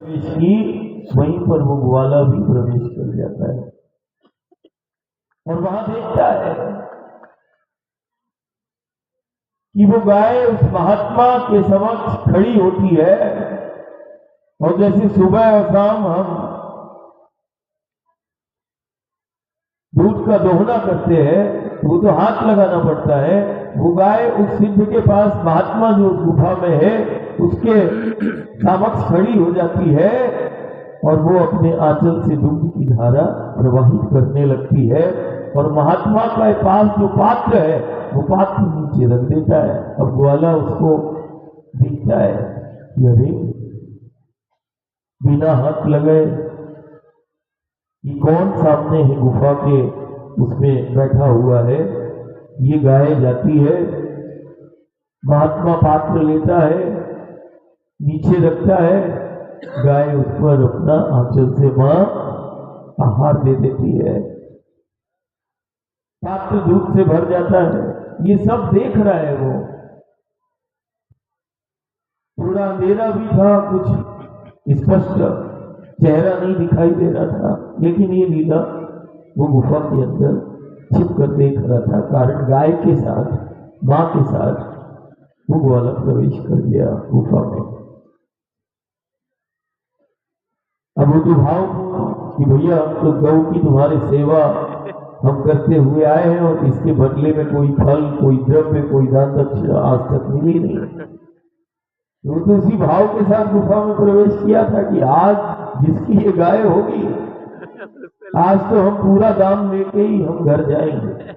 की वहीं पर वो ग्वाला भी प्रवेश कर जाता है और वहां देखता है कि वो गाय उस महात्मा के समक्ष खड़ी होती है और जैसे सुबह और शाम हम दूध का दोहना करते हैं वो तो हाथ लगाना पड़ता है, वो गाय उस सिद्ध के पास महात्मा जो उस गुफा में है उसके समक्ष खड़ी हो जाती है और वो अपने आंचल से दूध की धारा प्रवाहित करने लगती है और महात्मा का पास जो पात्र है वो पात्र नीचे रख देता है। अब ग्वाला उसको देखता है कि अरे बिना हाथ लगाए ये कौन सामने है गुफा के उसमें बैठा हुआ है, ये गाय जाती है, महात्मा पात्र लेता है, नीचे रखता है, गाय उस पर अपना आंचल से मां आहार दे देती है, पात्र दूध से भर जाता है। ये सब देख रहा है वो, थोड़ा अंधेरा भी था, कुछ स्पष्ट चेहरा नहीं दिखाई दे रहा था, लेकिन ये लीला वो गुफा के अंदर छिप कर देख रहा था। कारण गाय के साथ मां के साथ वो ग्वाला प्रवेश कर गया गुफा में। अब वो तो भाव कि भैया हम तो गौ की तुम्हारी सेवा हम करते हुए आए हैं और इसके बदले में कोई फल, कोई द्रव्य, कोई दान दक्षिणा आज तक मिली नहीं। वो तो उसी भाव के साथ गुफा में प्रवेश किया था कि आज जिसकी ये गाय होगी आज तो हम पूरा दाम लेके ही हम घर जाएंगे।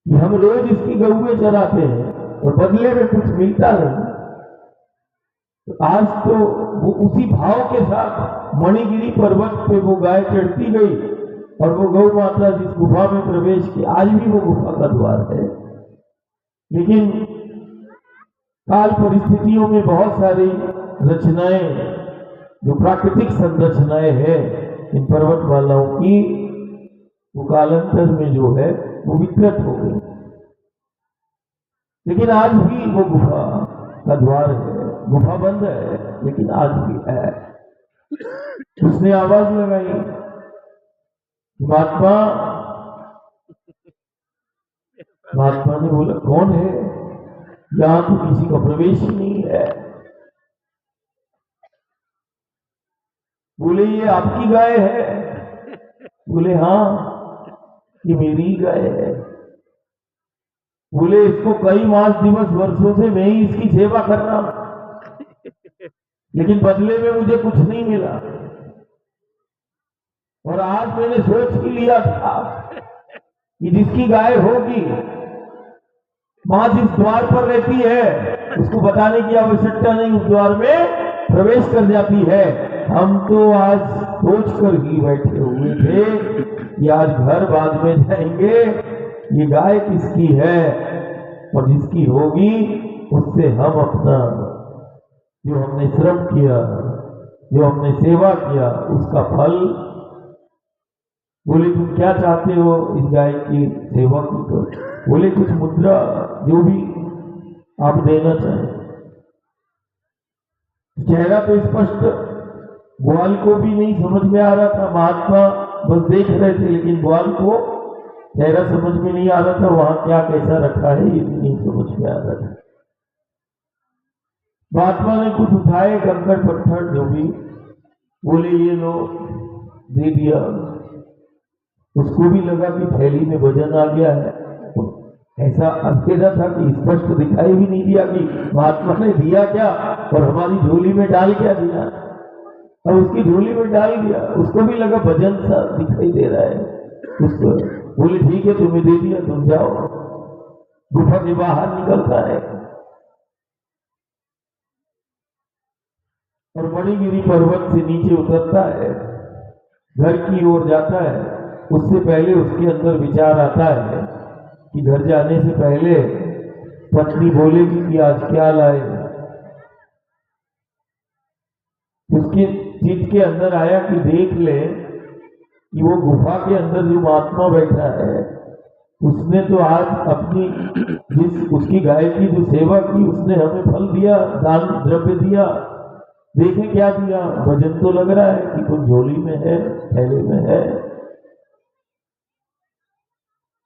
कि हम रोज इसकी गौएं चराते हैं और बदले में कुछ मिलता नहीं, तो आज तो वो उसी भाव के साथ मणिगिरी पर्वत पे वो गाय चढ़ती गई और वो गौ माता जिस गुफा में प्रवेश की, आज भी वो गुफा का द्वार है। लेकिन काल परिस्थितियों में बहुत सारी रचनाएं जो प्राकृतिक संरचनाएं हैं इन पर्वतमालाओं की, वो कालांतर में जो है वो विकृत हो गई। लेकिन आज भी वो गुफा का द्वार है, गुफा बंद है लेकिन आज भी है। उसने आवाज लगाई, महात्मा। महात्मा ने बोला कौन है, यहां तो किसी का प्रवेश ही नहीं है। बोले ये आपकी गाय है? बोले हाँ ये मेरी गाय है। बोले इसको कई मास दिवस वर्षों से मैं ही इसकी सेवा कर रहा हूं, लेकिन बदले में मुझे कुछ नहीं मिला और आज मैंने सोच ही लिया था कि जिसकी गाय होगी मां जिस द्वार पर रहती है उसको बताने की आवश्यकता नहीं, उस द्वार में प्रवेश कर जाती है। हम तो आज सोच कर ही बैठे हुए थे कि आज घर बाद में जाएंगे, ये गाय किसकी है और जिसकी होगी उससे हम अपना जो हमने श्रम किया, जो हमने सेवा किया, उसका फल। बोले तुम क्या चाहते हो इस गाय की सेवा की? तो बोले कुछ मुद्रा जो भी आप देना चाहें। चेहरा तो स्पष्ट ग्वाल को भी नहीं समझ में आ रहा था, महात्मा बस देख रहे थे, लेकिन ग्वाल को चेहरा समझ में नहीं आ रहा था, वहां क्या कैसा रखा है ये भी नहीं समझ में आ रहा था। महात्मा ने कुछ उठाए कंकड़ पत्थर जो भी, बोले ये लो, दे दिया। उसको भी लगा कि थैली में वजन आ गया है, ऐसा अंधेरा था कि स्पष्ट दिखाई भी नहीं दिया कि महात्मा ने दिया क्या और हमारी झोली में डाल क्या दिया। अब उसकी झोली में डाल दिया, उसको भी लगा वजन सा दिखाई दे रहा है उसको। बोले ठीक है तुम्हें दे दिया, तुम जाओ। गुफा के बाहर निकलता है और मणिगिरी पर्वत से नीचे उतरता है, घर की ओर जाता है। उससे पहले उसके अंदर विचार आता है कि घर जाने से पहले पत्नी बोलेगी कि आज क्या लाए। उसके चित्त के अंदर आया कि देख ले कि वो गुफा के अंदर जो महात्मा बैठा है उसने तो आज अपनी जिस उसकी गाय की जो सेवा की उसने हमें फल दिया, दान द्रव्य दिया, देखें क्या दिया, वजन तो लग रहा है कि कुछ झोली में है, थैले में है।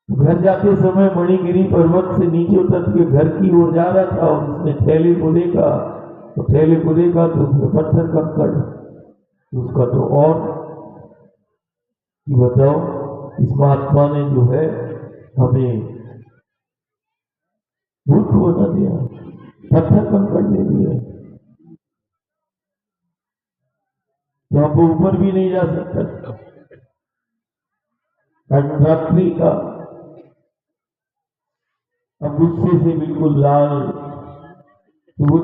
घर जाते समय मणिगिरी पर्वत से नीचे उतर के घर की ओर जा रहा था और उसने थैले को देखा, तो थैले को देखा तो उसमें पत्थर कंकड़, उसका तो और कि बताओ, इस महात्मा ने जो है हमें मूर्ख बना दिया, पत्थर कंकड़ दे दिए, तो आप ऊपर भी नहीं जा सकता। रात्रि का अब गुस्से से बिल्कुल लाल, तो वो